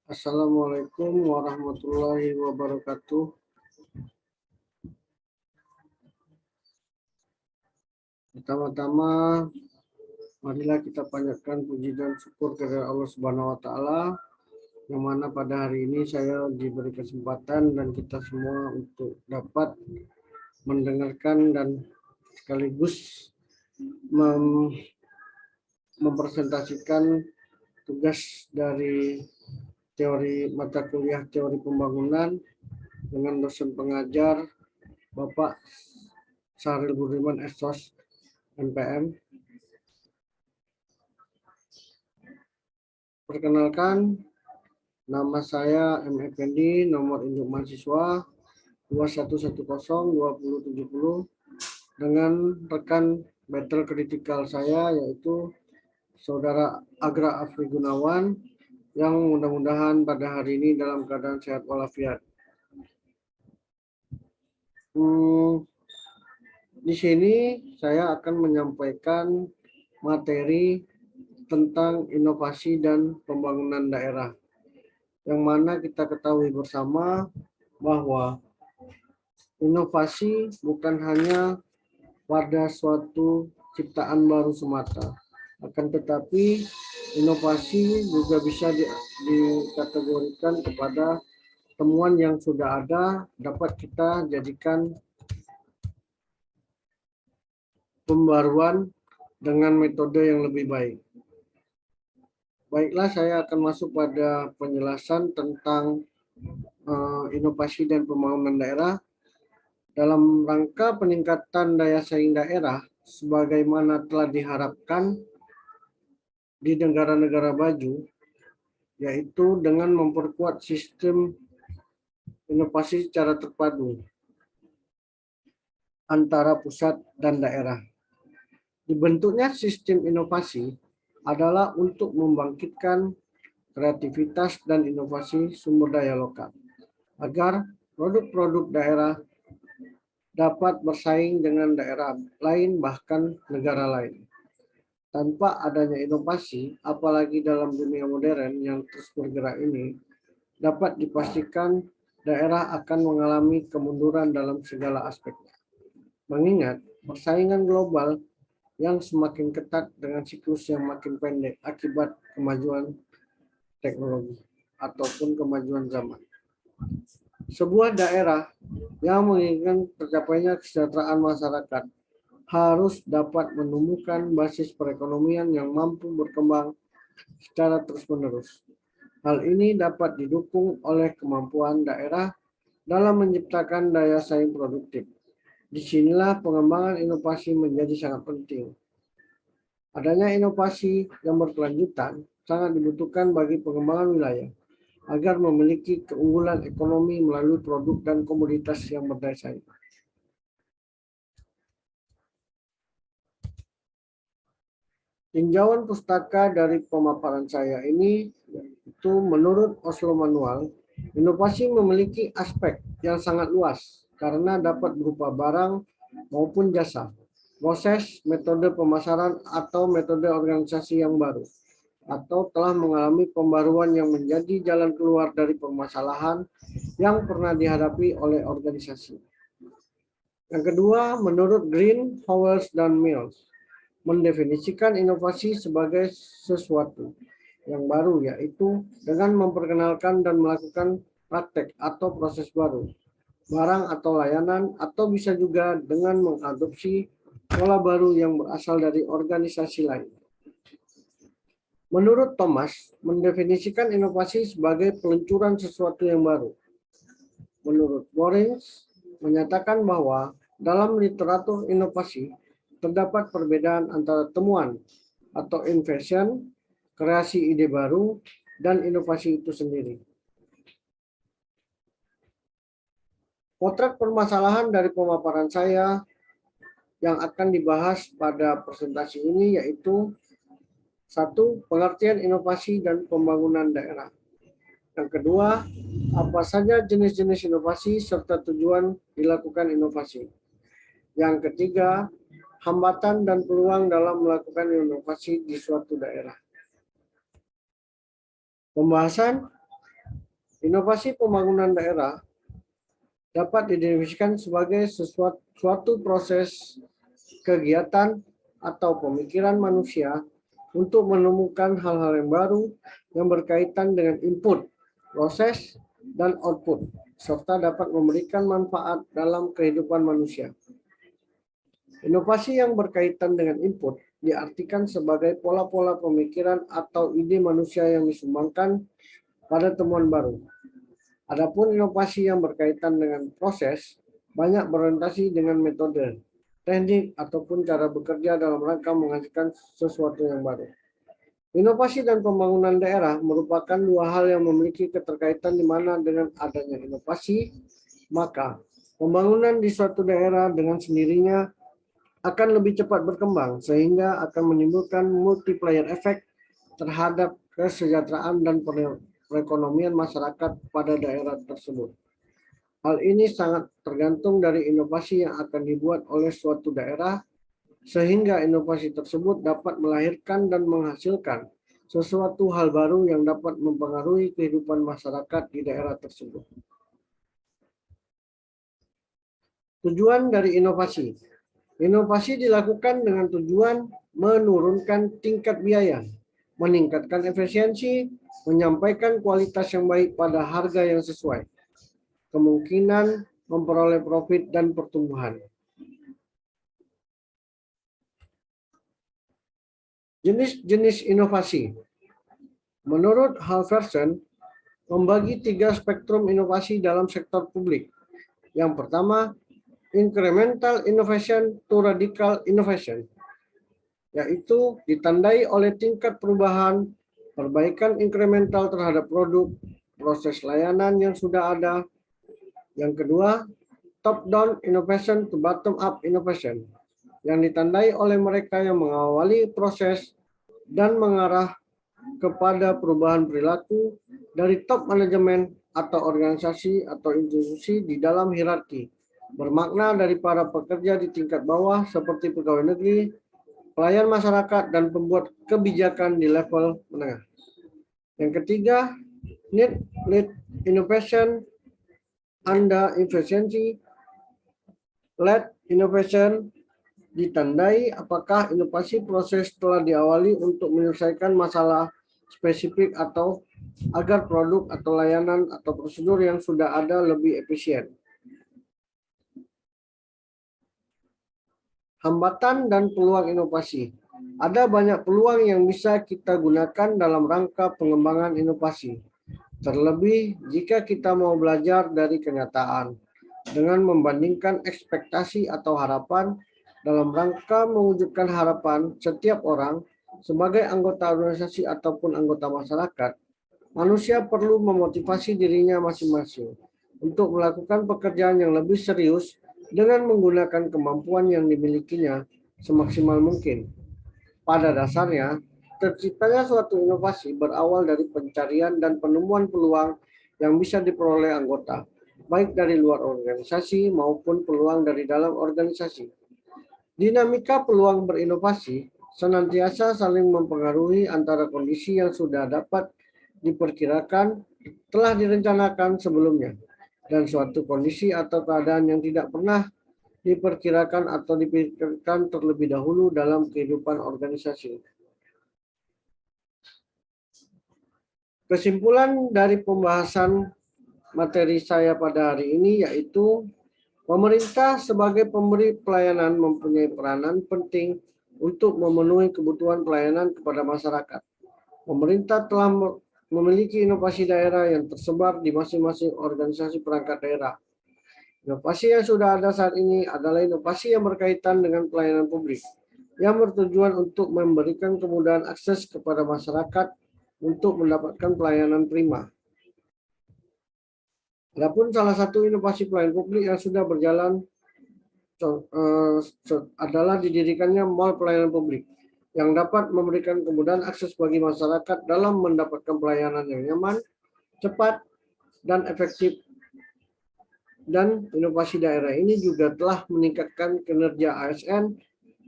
Assalamualaikum warahmatullahi wabarakatuh. Pertama-tama, marilah kita panjatkan puji dan syukur kepada Allah Subhanahu wa Ta'ala, yang mana pada hari ini saya diberi kesempatan dan kita semua untuk dapat mendengarkan dan sekaligus mempresentasikan tugas dari teori mata kuliah teori pembangunan dengan dosen pengajar Bapak Syahril Budiman Estos MPM. Perkenalkan, nama saya M. Effendi, nomor induk mahasiswa 21102070 dengan rekan battle kritikal saya yaitu Saudara Agra Afri Gunawan yang mudah-mudahan pada hari ini dalam keadaan sehat walafiat. Di sini saya akan menyampaikan materi tentang inovasi dan pembangunan daerah, yang mana kita ketahui bersama bahwa inovasi bukan hanya pada suatu ciptaan baru semata, akan tetapi inovasi juga bisa dikategorikan kepada temuan yang sudah ada dapat kita jadikan pembaruan dengan metode yang lebih baik. Baiklah, saya akan masuk pada penjelasan tentang inovasi dan pembangunan daerah dalam rangka peningkatan daya saing daerah sebagaimana telah diharapkan di negara-negara maju, yaitu dengan memperkuat sistem inovasi secara terpadu antara pusat dan daerah. Dibentuknya sistem inovasi adalah untuk membangkitkan kreativitas dan inovasi sumber daya lokal, agar produk-produk daerah dapat bersaing dengan daerah lain bahkan negara lain. Tanpa adanya inovasi, apalagi dalam dunia modern yang terus bergerak ini, dapat dipastikan daerah akan mengalami kemunduran dalam segala aspeknya. Mengingat persaingan global yang semakin ketat dengan siklus yang makin pendek akibat kemajuan teknologi ataupun kemajuan zaman. Sebuah daerah yang menginginkan tercapainya kesejahteraan masyarakat harus dapat menumbuhkan basis perekonomian yang mampu berkembang secara terus-menerus. Hal ini dapat didukung oleh kemampuan daerah dalam menciptakan daya saing produktif. Disinilah pengembangan inovasi menjadi sangat penting. Adanya inovasi yang berkelanjutan sangat dibutuhkan bagi pengembangan wilayah agar memiliki keunggulan ekonomi melalui produk dan komoditas yang berdaya saing. Tinjauan pustaka dari pemaparan saya ini itu menurut Oslo Manual, inovasi memiliki aspek yang sangat luas karena dapat berupa barang maupun jasa, proses, metode pemasaran atau metode organisasi yang baru, atau telah mengalami pembaruan yang menjadi jalan keluar dari permasalahan yang pernah dihadapi oleh organisasi. Yang kedua, menurut Green, Howells, dan Mills, mendefinisikan inovasi sebagai sesuatu yang baru, yaitu dengan memperkenalkan dan melakukan praktek atau proses baru, barang atau layanan, atau bisa juga dengan mengadopsi pola baru yang berasal dari organisasi lain. Menurut Thomas, mendefinisikan inovasi sebagai peluncuran sesuatu yang baru. Menurut Borins, menyatakan bahwa dalam literatur inovasi terdapat perbedaan antara temuan atau invention, kreasi ide baru, dan inovasi itu sendiri. Potret permasalahan dari pemaparan saya yang akan dibahas pada presentasi ini yaitu 1. Pengertian inovasi dan pembangunan daerah. Yang kedua, apa saja jenis-jenis inovasi serta tujuan dilakukan inovasi. Yang ketiga, hambatan dan peluang dalam melakukan inovasi di suatu daerah. Pembahasan Inovasi pembangunan daerah dapat didefinisikan sebagai suatu proses kegiatan atau pemikiran manusia untuk menemukan hal-hal yang baru yang berkaitan dengan input, proses, dan output, serta dapat memberikan manfaat dalam kehidupan manusia. Inovasi yang berkaitan dengan input diartikan sebagai pola-pola pemikiran atau ide manusia yang disumbangkan pada temuan baru. Adapun inovasi yang berkaitan dengan proses banyak berorientasi dengan metode, teknik, ataupun cara bekerja dalam rangka menghasilkan sesuatu yang baru. Inovasi dan pembangunan daerah merupakan dua hal yang memiliki keterkaitan di mana dengan adanya inovasi, maka pembangunan di suatu daerah dengan sendirinya akan lebih cepat berkembang sehingga akan menimbulkan multiplier effect terhadap kesejahteraan dan perekonomian masyarakat pada daerah tersebut. Hal ini sangat tergantung dari inovasi yang akan dibuat oleh suatu daerah, sehingga inovasi tersebut dapat melahirkan dan menghasilkan sesuatu hal baru yang dapat mempengaruhi kehidupan masyarakat di daerah tersebut. Tujuan dari inovasi. Inovasi dilakukan dengan tujuan menurunkan tingkat biaya, meningkatkan efisiensi, menyampaikan kualitas yang baik pada harga yang sesuai, kemungkinan memperoleh profit dan pertumbuhan. Jenis-jenis inovasi. Menurut Halverson, membagi 3 spektrum inovasi dalam sektor publik. Yang pertama, incremental innovation to radical innovation, yaitu ditandai oleh tingkat perubahan, perbaikan incremental terhadap produk, proses layanan yang sudah ada. Yang kedua, top-down innovation to bottom-up innovation, yang ditandai oleh mereka yang mengawali proses dan mengarah kepada perubahan perilaku dari top manajemen atau organisasi atau institusi di dalam hierarki, bermakna dari para pekerja di tingkat bawah seperti pegawai negeri, pelayan masyarakat, dan pembuat kebijakan di level menengah. Yang ketiga, need-led innovation under efficiency-led innovation, ditandai apakah inovasi proses telah diawali untuk menyelesaikan masalah spesifik atau agar produk atau layanan atau prosedur yang sudah ada lebih efisien. Hambatan dan peluang inovasi. Ada banyak peluang yang bisa kita gunakan dalam rangka pengembangan inovasi. Terlebih jika kita mau belajar dari kenyataan dengan membandingkan ekspektasi atau harapan dalam rangka mewujudkan harapan setiap orang sebagai anggota organisasi ataupun anggota masyarakat. Manusia perlu memotivasi dirinya masing-masing untuk melakukan pekerjaan yang lebih serius dengan menggunakan kemampuan yang dimilikinya semaksimal mungkin. Pada dasarnya, terciptanya suatu inovasi berawal dari pencarian dan penemuan peluang yang bisa diperoleh anggota, baik dari luar organisasi maupun peluang dari dalam organisasi. Dinamika peluang berinovasi senantiasa saling mempengaruhi antara kondisi yang sudah dapat diperkirakan, telah direncanakan sebelumnya, dan suatu kondisi atau keadaan yang tidak pernah diperkirakan atau dipikirkan terlebih dahulu dalam kehidupan organisasi. Kesimpulan dari pembahasan materi saya pada hari ini yaitu pemerintah sebagai pemberi pelayanan mempunyai peranan penting untuk memenuhi kebutuhan pelayanan kepada masyarakat. Pemerintah telah memiliki inovasi daerah yang tersebar di masing-masing organisasi perangkat daerah. Inovasi yang sudah ada saat ini adalah inovasi yang berkaitan dengan pelayanan publik, yang bertujuan untuk memberikan kemudahan akses kepada masyarakat untuk mendapatkan pelayanan prima. Adapun salah satu inovasi pelayanan publik yang sudah berjalan adalah didirikannya mall pelayanan publik yang dapat memberikan kemudahan akses bagi masyarakat dalam mendapatkan pelayanan yang nyaman, cepat, dan efektif. Dan inovasi daerah ini juga telah meningkatkan kinerja ASN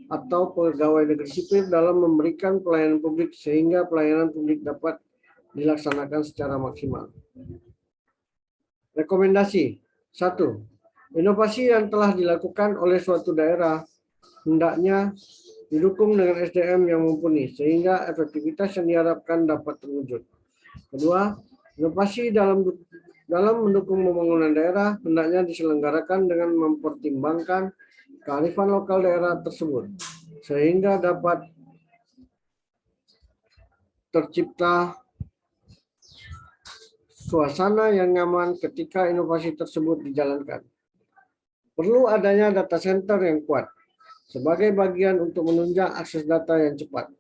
atau pegawai negeri sipil dalam memberikan pelayanan publik sehingga pelayanan publik dapat dilaksanakan secara maksimal. Rekomendasi 1. Inovasi yang telah dilakukan oleh suatu daerah hendaknya didukung dengan SDM yang mumpuni sehingga efektivitas yang diharapkan dapat terwujud. Kedua, inovasi dalam mendukung pembangunan daerah hendaknya diselenggarakan dengan mempertimbangkan kearifan lokal daerah tersebut sehingga dapat tercipta suasana yang nyaman ketika inovasi tersebut dijalankan. Perlu adanya data center yang kuat sebagai bagian untuk menunjang akses data yang cepat,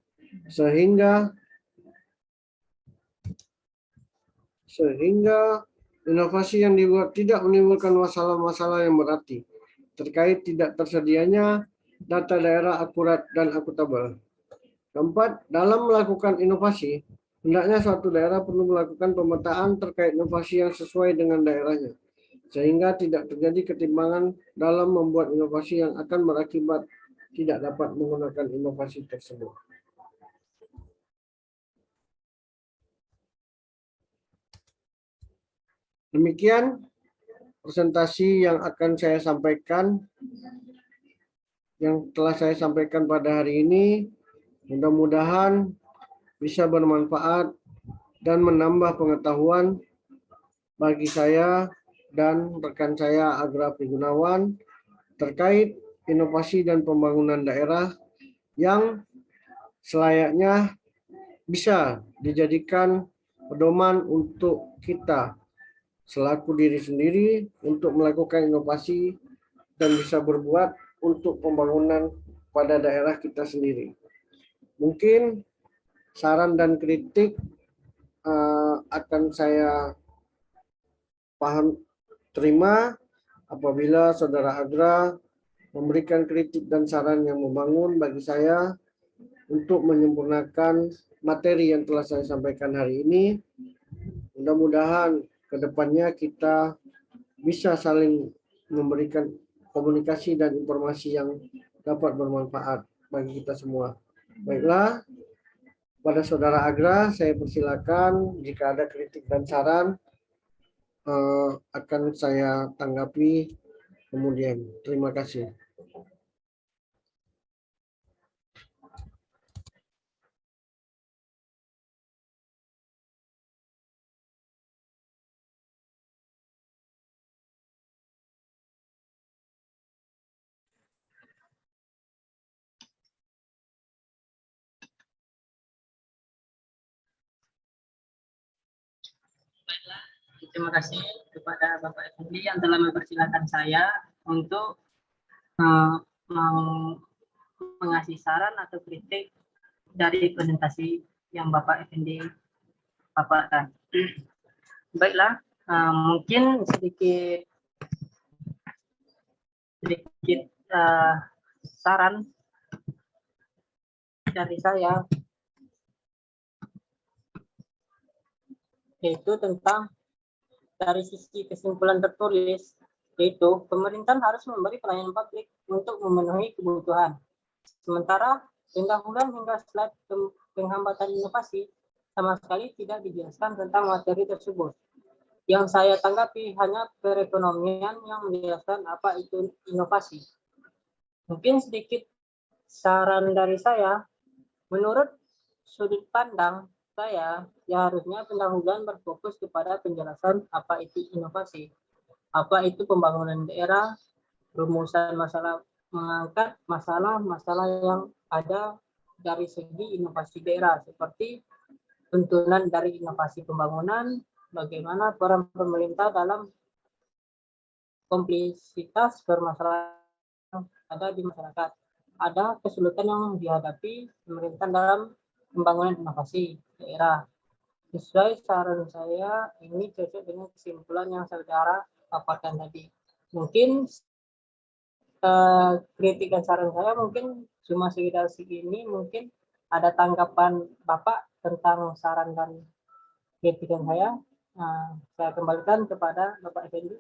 sehingga inovasi yang dibuat tidak menimbulkan masalah-masalah yang berarti terkait tidak tersedianya data daerah akurat dan akuntabel. Keempat, dalam melakukan inovasi, hendaknya suatu daerah perlu melakukan pemetaan terkait inovasi yang sesuai dengan daerahnya, sehingga tidak terjadi ketimpangan dalam membuat inovasi yang akan berakibat tidak dapat menggunakan inovasi tersebut. Demikian presentasi yang akan saya sampaikan, yang telah saya sampaikan pada hari ini. Mudah-mudahan bisa bermanfaat dan menambah pengetahuan bagi saya dan rekan saya Agrafi Gunawan terkait inovasi dan pembangunan daerah yang selayaknya bisa dijadikan pedoman untuk kita selaku diri sendiri untuk melakukan inovasi dan bisa berbuat untuk pembangunan pada daerah kita sendiri. Mungkin saran dan kritik akan saya terima apabila Saudara Agra memberikan kritik dan saran yang membangun bagi saya untuk menyempurnakan materi yang telah saya sampaikan hari ini. Mudah-mudahan ke depannya kita bisa saling memberikan komunikasi dan informasi yang dapat bermanfaat bagi kita semua. Baiklah, pada Saudara Agra saya persilakan jika ada kritik dan saran akan saya tanggapi kemudian. Terima kasih. Terima kasih kepada Bapak Effendi yang telah mempersilahkan saya untuk mengasih saran atau kritik dari presentasi yang Bapak Effendi paparkan. Baiklah, mungkin sedikit saran dari saya, yaitu tentang dari sisi kesimpulan tertulis, yaitu pemerintah harus memberi pelayanan publik untuk memenuhi kebutuhan. Sementara pendahuluan hingga slide penghambatan inovasi sama sekali tidak dijelaskan tentang materi tersebut. Yang saya tanggapi hanya perekonomian yang menjelaskan apa itu inovasi. Mungkin sedikit saran dari saya, menurut sudut pandang saya, ya harusnya pendahuluan berfokus kepada penjelasan apa itu inovasi, apa itu pembangunan daerah, rumusan masalah, mengangkat masalah-masalah yang ada dari segi inovasi daerah, seperti tuntunan dari inovasi pembangunan, bagaimana peran pemerintah dalam kompleksitas permasalahan yang ada di masyarakat. Ada kesulitan yang dihadapi pemerintah dalam pembangunan inovasi daerah. Sesuai saran saya, ini cocok dengan kesimpulan yang saudara paparkan tadi. Mungkin kritik dan saran saya mungkin cuma sekitar segini. Mungkin ada tanggapan Bapak tentang saran dan kritikan saya. Saya kembalikan kepada Bapak Effendi.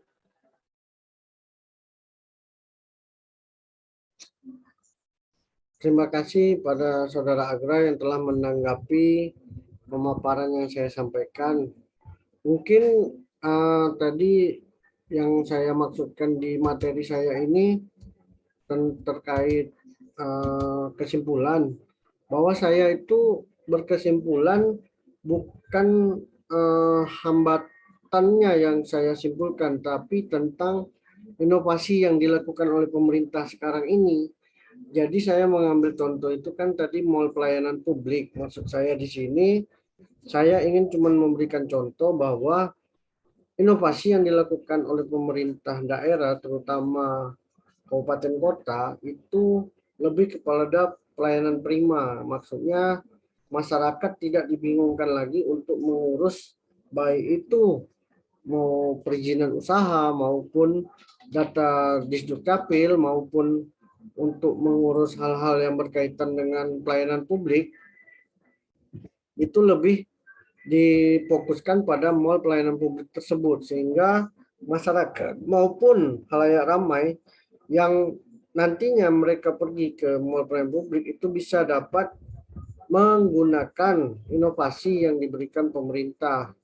Terima kasih pada Saudara Agra yang telah menanggapi pemaparan yang saya sampaikan. Mungkin tadi yang saya maksudkan di materi saya ini terkait kesimpulan bahwa saya itu berkesimpulan bukan hambatannya yang saya simpulkan, tapi tentang inovasi yang dilakukan oleh pemerintah sekarang ini. Jadi saya mengambil contoh itu kan tadi mall pelayanan publik. Maksud saya di sini, saya ingin cuma memberikan contoh bahwa inovasi yang dilakukan oleh pemerintah daerah, terutama kabupaten kota, itu lebih kepada pelayanan prima. Maksudnya masyarakat tidak dibingungkan lagi untuk mengurus baik itu mau perizinan usaha maupun data Disdukcapil maupun untuk mengurus hal-hal yang berkaitan dengan pelayanan publik, itu lebih difokuskan pada mall pelayanan publik tersebut, sehingga masyarakat maupun halayak ramai yang nantinya mereka pergi ke mall pelayanan publik itu bisa dapat menggunakan inovasi yang diberikan pemerintah.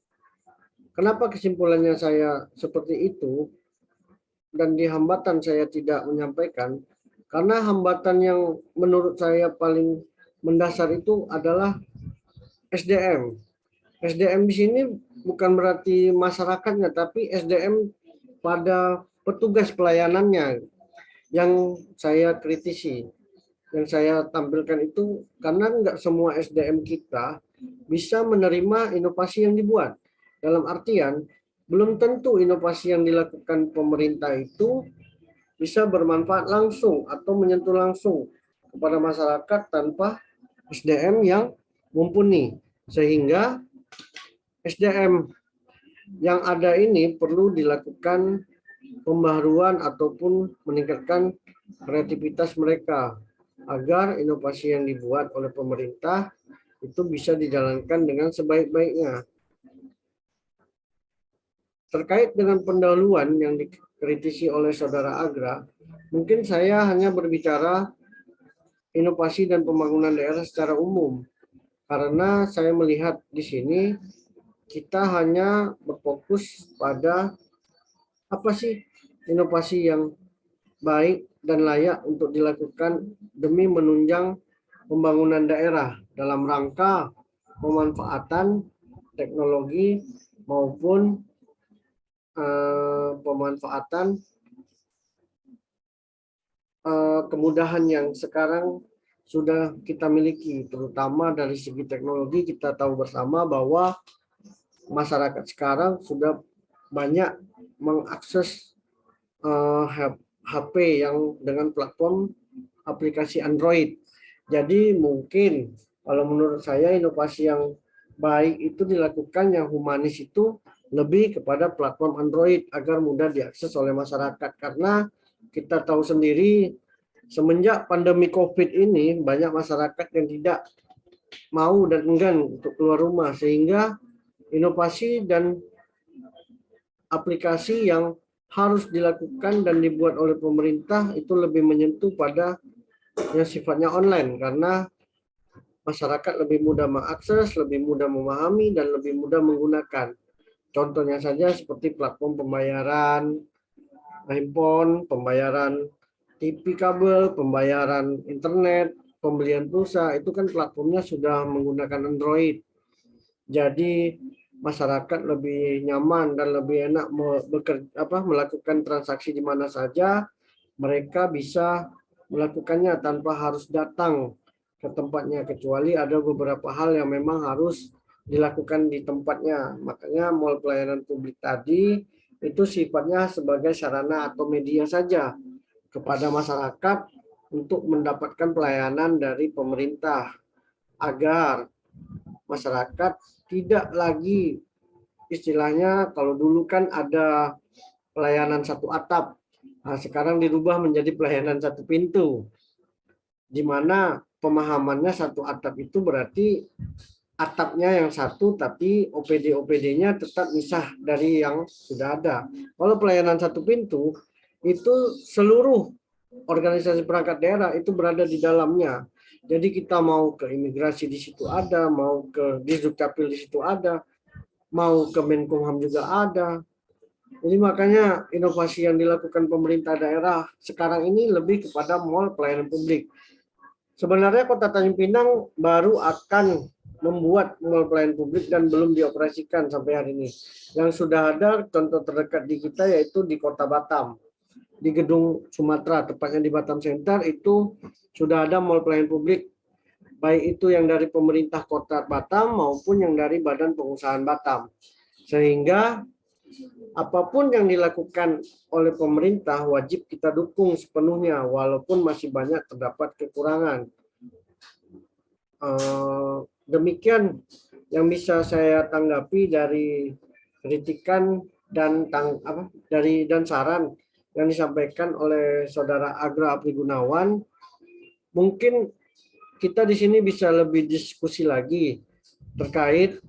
Kenapa kesimpulannya saya seperti itu dan di hambatan saya tidak menyampaikan? Karena hambatan yang menurut saya paling mendasar itu adalah SDM. SDM di sini bukan berarti masyarakatnya, tapi SDM pada petugas pelayanannya yang saya kritisi, yang saya tampilkan itu karena nggak semua SDM kita bisa menerima inovasi yang dibuat. Dalam artian, belum tentu inovasi yang dilakukan pemerintah itu bisa bermanfaat langsung atau menyentuh langsung kepada masyarakat tanpa SDM yang mumpuni. Sehingga SDM yang ada ini perlu dilakukan pembaharuan ataupun meningkatkan kreativitas mereka agar inovasi yang dibuat oleh pemerintah itu bisa dijalankan dengan sebaik-baiknya. Terkait dengan pendahuluan yang dikritisi oleh Saudara Agra, mungkin saya hanya berbicara inovasi dan pembangunan daerah secara umum, karena saya melihat di sini kita hanya berfokus pada apa sih inovasi yang baik dan layak untuk dilakukan demi menunjang pembangunan daerah dalam rangka pemanfaatan teknologi maupun pemanfaatan kemudahan yang sekarang sudah kita miliki, terutama dari segi teknologi. Kita tahu bersama bahwa masyarakat sekarang sudah banyak mengakses HP yang dengan platform aplikasi Android. Jadi mungkin kalau menurut saya inovasi yang baik itu dilakukan yang humanis itu lebih kepada platform Android agar mudah diakses oleh masyarakat, karena kita tahu sendiri semenjak pandemi COVID ini banyak masyarakat yang tidak mau dan enggan untuk keluar rumah, sehingga inovasi dan aplikasi yang harus dilakukan dan dibuat oleh pemerintah itu lebih menyentuh pada yang sifatnya online, karena masyarakat lebih mudah mengakses, lebih mudah memahami, dan lebih mudah menggunakan. Contohnya saja seperti platform pembayaran handphone, pembayaran TV kabel, pembayaran internet, pembelian pulsa, itu kan platformnya sudah menggunakan Android. Jadi masyarakat lebih nyaman dan lebih enak melakukan transaksi di mana saja. Mereka bisa melakukannya tanpa harus datang ke tempatnya, kecuali ada beberapa hal yang memang harus dilakukan di tempatnya. Makanya mall pelayanan publik tadi itu sifatnya sebagai sarana atau media saja kepada masyarakat untuk mendapatkan pelayanan dari pemerintah, agar masyarakat tidak lagi istilahnya, kalau dulu kan ada pelayanan satu atap, nah sekarang dirubah menjadi pelayanan satu pintu, di mana pemahamannya satu atap itu berarti atapnya yang satu, tapi OPD-OPD-nya tetap misah dari yang sudah ada. Kalau pelayanan satu pintu, itu seluruh organisasi perangkat daerah itu berada di dalamnya. Jadi kita mau ke imigrasi di situ ada, mau ke Disdukcapil di situ ada, mau ke Menkumham juga ada, Jadi makanya inovasi yang dilakukan pemerintah daerah sekarang ini lebih kepada mall pelayanan publik. Sebenarnya Kota Tanjung Pinang baru akan membuat mall pelayanan publik dan belum dioperasikan sampai hari ini. Yang sudah ada contoh terdekat di kita yaitu di Kota Batam. Di Gedung Sumatera, tepatnya di Batam Center, itu sudah ada mall pelayanan publik, baik itu yang dari pemerintah Kota Batam maupun yang dari Badan Pengusahaan Batam. Sehingga apapun yang dilakukan oleh pemerintah wajib kita dukung sepenuhnya, walaupun masih banyak terdapat kekurangan. Demikian yang bisa saya tanggapi dari kritikan dan saran yang disampaikan oleh Saudara Agra Apri Gunawan. Mungkin kita di sini bisa lebih diskusi lagi terkait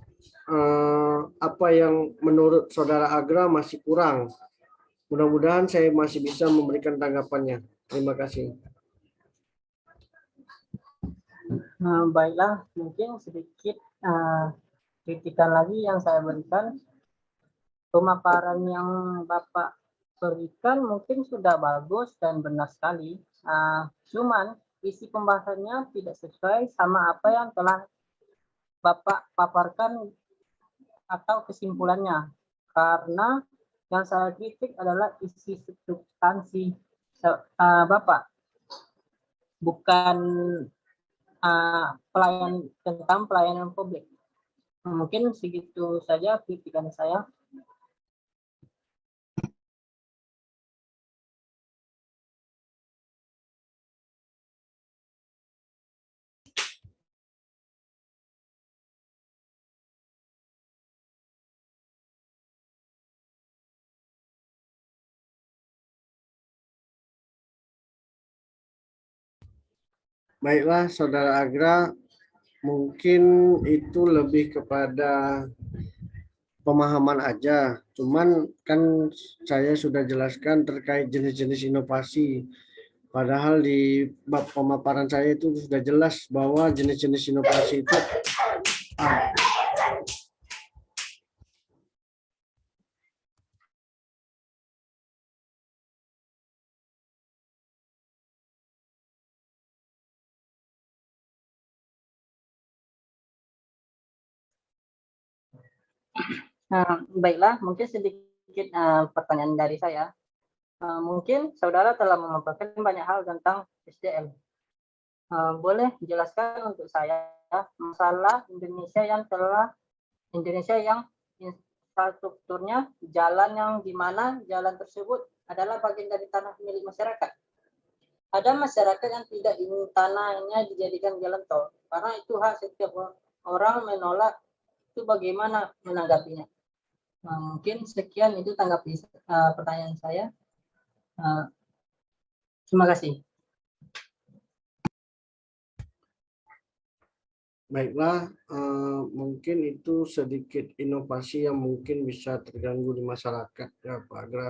apa yang menurut Saudara Agra masih kurang. Mudah-mudahan saya masih bisa memberikan tanggapannya. Terima kasih. Baiklah, mungkin sedikit kritikan lagi yang saya berikan. Pemaparan yang Bapak berikan mungkin sudah bagus dan benar sekali. Cuman isi pembahasannya tidak sesuai sama apa yang telah Bapak paparkan atau kesimpulannya. Karena yang saya kritik adalah isi substansi Bapak, bukan tentang pelayanan publik. Mungkin segitu saja kritikan saya. Baiklah, Saudara Agra, mungkin itu lebih kepada pemahaman aja. Cuman kan saya sudah jelaskan terkait jenis-jenis inovasi. Padahal di bab pemaparan saya itu sudah jelas bahwa jenis-jenis inovasi itu Baiklah, mungkin sedikit pertanyaan dari saya. Mungkin saudara telah memaparkan banyak hal tentang SDM. Boleh jelaskan untuk saya masalah Indonesia yang infrastrukturnya jalan yang di mana jalan tersebut adalah bagian dari tanah milik masyarakat. Ada masyarakat yang tidak ingin tanahnya dijadikan jalan tol karena itu hak setiap orang menolak. Itu bagaimana menanggapinya? Mungkin sekian itu tanggapi pertanyaan saya. Terima kasih. baiklah, mungkin itu sedikit inovasi yang mungkin bisa terganggu di masyarakat ya Pak Agra.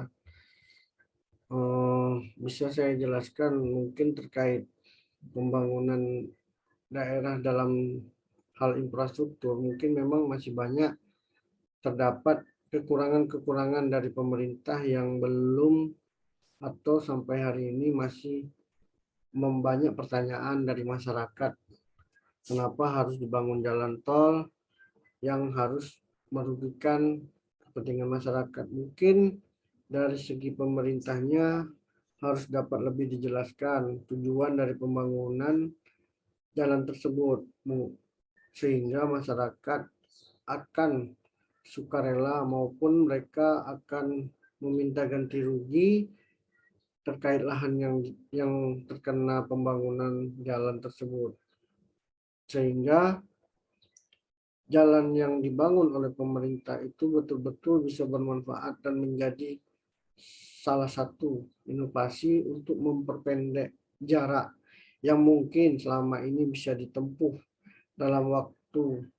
Bisa saya jelaskan mungkin terkait pembangunan daerah dalam hal infrastruktur, mungkin memang masih banyak terdapat kekurangan-kekurangan dari pemerintah yang belum atau sampai hari ini masih membanyak pertanyaan dari masyarakat. Kenapa harus dibangun jalan tol yang harus merugikan kepentingan masyarakat? Mungkin dari segi pemerintahnya harus dapat lebih dijelaskan tujuan dari pembangunan jalan tersebut, sehingga masyarakat akan sukarela maupun mereka akan meminta ganti rugi terkait lahan yang terkena pembangunan jalan tersebut. Sehingga jalan yang dibangun oleh pemerintah itu betul-betul bisa bermanfaat dan menjadi salah satu inovasi untuk memperpendek jarak yang mungkin selama ini bisa ditempuh dalam waktu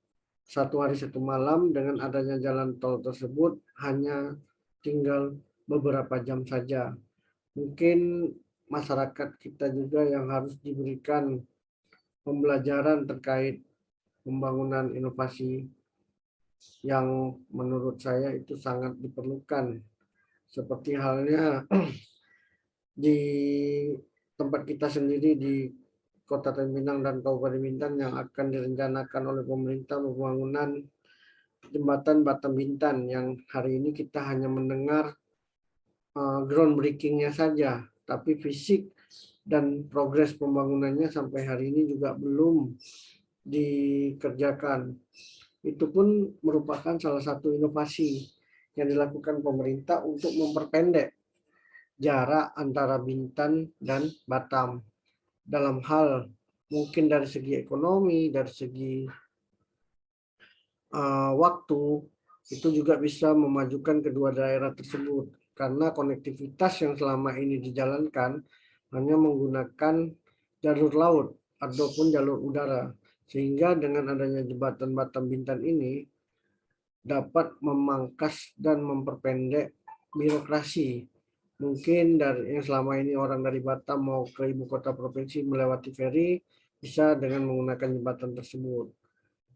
1 hari 1 malam. Dengan adanya jalan tol tersebut hanya tinggal beberapa jam saja. Mungkin masyarakat kita juga yang harus diberikan pembelajaran terkait pembangunan inovasi yang menurut saya itu sangat diperlukan seperti halnya di tempat kita sendiri di Kota Tanjung dan Kabupaten Bintan yang akan direncanakan oleh pemerintah pembangunan jembatan Batam Bintan, yang hari ini kita hanya mendengar groundbreaking-nya saja, tapi fisik dan progres pembangunannya sampai hari ini juga belum dikerjakan. Itu pun merupakan salah satu inovasi yang dilakukan pemerintah untuk memperpendek jarak antara Bintan dan Batam. Dalam hal mungkin dari segi ekonomi, dari segi waktu, itu juga bisa memajukan kedua daerah tersebut. Karena konektivitas yang selama ini dijalankan hanya menggunakan jalur laut ataupun jalur udara. Sehingga dengan adanya jembatan Batam Bintan ini dapat memangkas dan memperpendek birokrasi. Mungkin dari yang selama ini orang dari Batam mau ke ibu kota provinsi melewati feri bisa dengan menggunakan jembatan tersebut.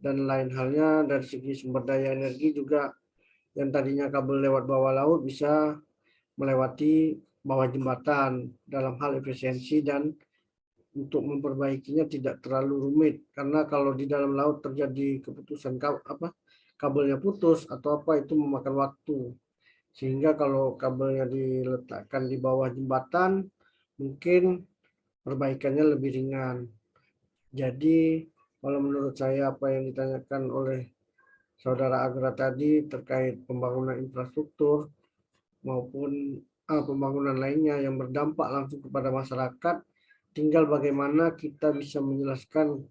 Dan lain halnya dari segi sumber daya energi juga, yang tadinya kabel lewat bawah laut bisa melewati bawah jembatan dalam hal efisiensi, dan untuk memperbaikinya tidak terlalu rumit, karena kalau di dalam laut terjadi keputusan kabelnya putus atau apa, itu memakan waktu. Sehingga kalau kabelnya diletakkan di bawah jembatan, mungkin perbaikannya lebih ringan. Jadi kalau menurut saya apa yang ditanyakan oleh Saudara Agra tadi terkait pembangunan infrastruktur maupun pembangunan lainnya yang berdampak langsung kepada masyarakat, tinggal bagaimana kita bisa menjelaskan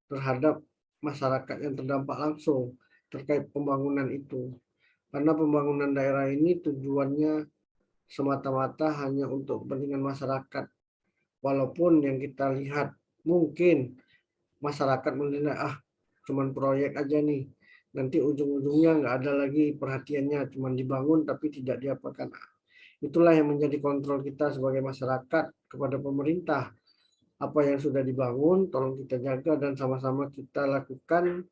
terhadap masyarakat yang terdampak langsung terkait pembangunan itu. Karena pembangunan daerah ini tujuannya semata-mata hanya untuk kepentingan masyarakat. Walaupun yang kita lihat mungkin masyarakat menilai cuman proyek aja nih, nanti ujung-ujungnya nggak ada lagi perhatiannya, cuman dibangun tapi tidak diapakan. Itulah yang menjadi kontrol kita sebagai masyarakat kepada pemerintah. Apa yang sudah dibangun tolong kita jaga dan sama-sama kita lakukan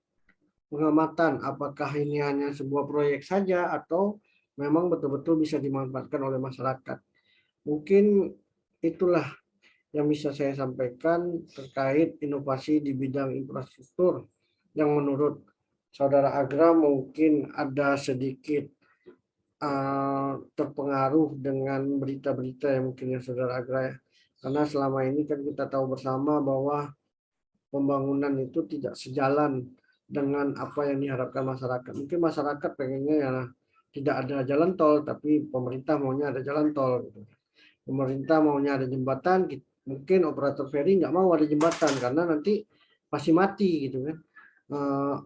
pengamatan apakah ini hanya sebuah proyek saja atau memang betul-betul bisa dimanfaatkan oleh masyarakat. Mungkin itulah yang bisa saya sampaikan terkait inovasi di bidang infrastruktur yang menurut Saudara Agra mungkin ada sedikit terpengaruh dengan berita-berita yang mungkin yang Saudara Agra, karena selama ini kan kita tahu bersama bahwa pembangunan itu tidak sejalan dengan apa yang diharapkan masyarakat. Mungkin masyarakat pengennya ya tidak ada jalan tol, tapi pemerintah maunya ada jalan tol. Pemerintah maunya ada jembatan, mungkin operator feri nggak mau ada jembatan karena nanti pasti mati gitu kan.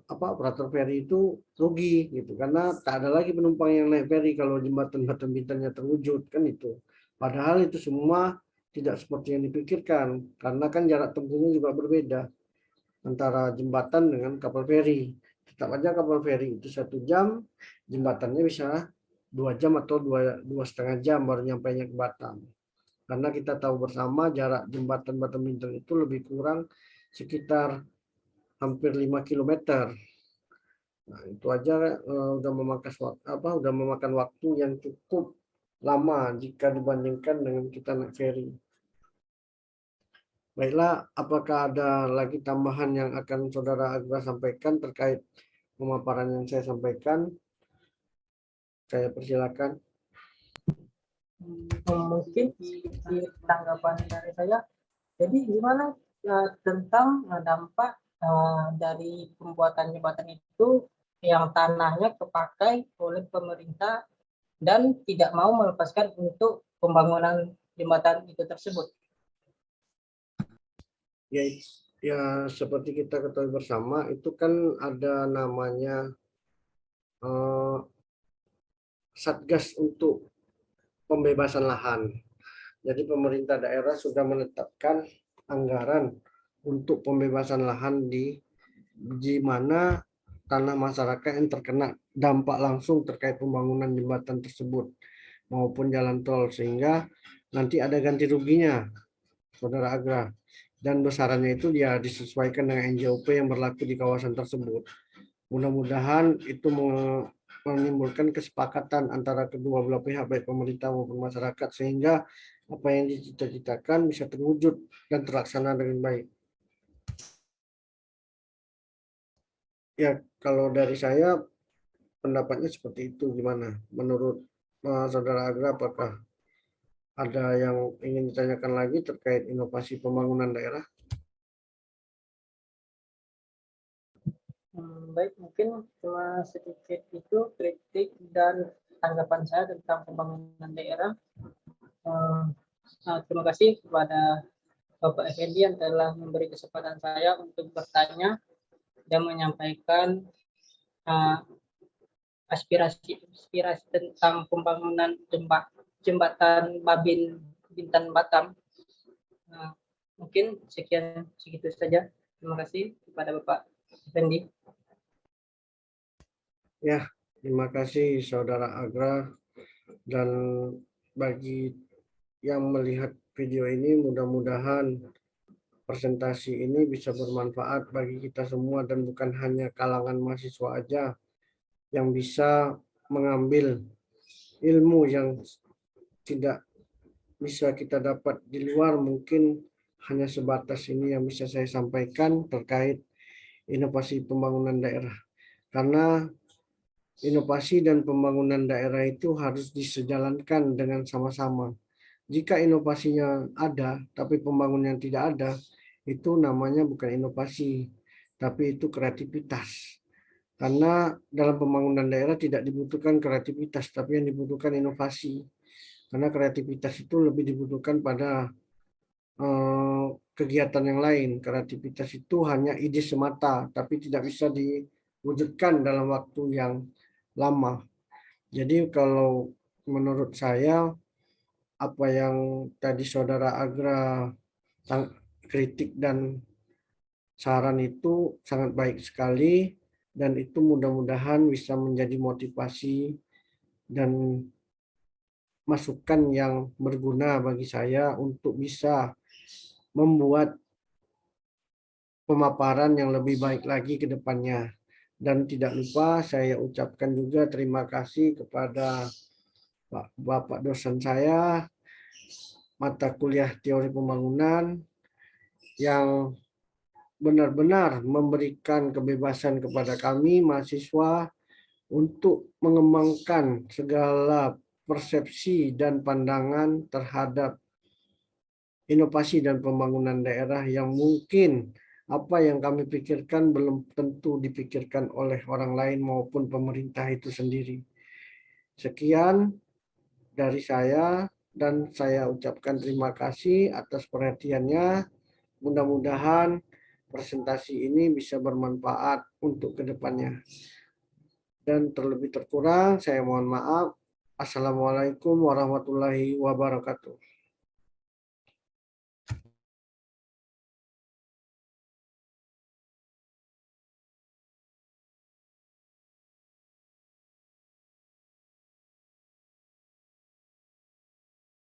Operator feri itu rugi gitu karena tak ada lagi penumpang yang naik feri kalau jembatan Batam Bintannya terwujud kan itu. Padahal itu semua tidak seperti yang dipikirkan karena kan jarak tempuhnya juga berbeda antara jembatan dengan kapal feri. Tetap aja kapal feri itu 1 jam, jembatannya bisa 2 jam atau dua setengah jam baru nyampainya ke Batam. Karena kita tahu bersama jarak jembatan Batam Bintan itu lebih kurang sekitar hampir 5 kilometer. Nah, itu aja udah memakan waktu yang cukup lama jika dibandingkan dengan kita naik feri. Baiklah, apakah ada lagi tambahan yang akan Saudara Agra sampaikan terkait pemaparan yang saya sampaikan? Saya persilakan. Mungkin di tanggapan dari saya, jadi gimana tentang dampak dari pembuatan jembatan itu yang tanahnya kepakai oleh pemerintah dan tidak mau melepaskan untuk pembangunan jembatan itu tersebut. Ya seperti kita ketahui bersama itu kan ada namanya Satgas untuk pembebasan lahan. Jadi pemerintah daerah sudah menetapkan anggaran untuk pembebasan lahan di mana tanah masyarakat yang terkena dampak langsung terkait pembangunan jembatan tersebut maupun jalan tol, sehingga nanti ada ganti ruginya, Saudara Agra, dan besarannya itu dia disesuaikan dengan NJOP yang berlaku di kawasan tersebut. Mudah-mudahan itu menimbulkan kesepakatan antara kedua belah pihak, baik pemerintah maupun masyarakat, sehingga apa yang dicita-citakan bisa terwujud dan terlaksana dengan baik. Ya, kalau dari saya pendapatnya seperti itu. Gimana menurut Saudara Agra, apakah ada yang ingin ditanyakan lagi terkait inovasi pembangunan daerah? Baik, mungkin cuma sedikit itu kritik dan tanggapan saya tentang pembangunan daerah. Terima kasih kepada Bapak Effendi yang telah memberi kesempatan saya untuk bertanya dan menyampaikan aspirasi tentang pembangunan jembatan Babin Bintan Batam. Mungkin segitu saja. Terima kasih kepada Bapak Effendi. Ya, terima kasih Saudara Agra, dan bagi yang melihat video ini mudah-mudahan presentasi ini bisa bermanfaat bagi kita semua dan bukan hanya kalangan mahasiswa aja yang bisa mengambil ilmu yang tidak bisa kita dapat di luar. Mungkin hanya sebatas ini yang bisa saya sampaikan terkait inovasi pembangunan daerah. Karena inovasi dan pembangunan daerah itu harus disejalankan dengan sama-sama. Jika inovasinya ada, tapi pembangunan tidak ada, itu namanya bukan inovasi, tapi itu kreativitas. Karena dalam pembangunan daerah tidak dibutuhkan kreativitas, tapi yang dibutuhkan inovasi. Karena kreativitas itu lebih dibutuhkan pada kegiatan yang lain. Kreativitas itu hanya ide semata, tapi tidak bisa diwujudkan dalam waktu yang lama. Jadi kalau menurut saya, apa yang tadi Saudara Agra kritik dan saran itu sangat baik sekali, dan itu mudah-mudahan bisa menjadi motivasi dan masukan yang berguna bagi saya untuk bisa membuat pemaparan yang lebih baik lagi ke depannya. Dan tidak lupa saya ucapkan juga terima kasih kepada Bapak dosen saya mata kuliah teori pembangunan yang benar-benar memberikan kebebasan kepada kami mahasiswa untuk mengembangkan segala persepsi dan pandangan terhadap inovasi dan pembangunan daerah yang mungkin apa yang kami pikirkan belum tentu dipikirkan oleh orang lain maupun pemerintah itu sendiri. Sekian dari saya, dan saya ucapkan terima kasih atas perhatiannya. Mudah-mudahan presentasi ini bisa bermanfaat untuk kedepannya. Dan terlebih terkurang, saya mohon maaf. Assalamualaikum warahmatullahi wabarakatuh.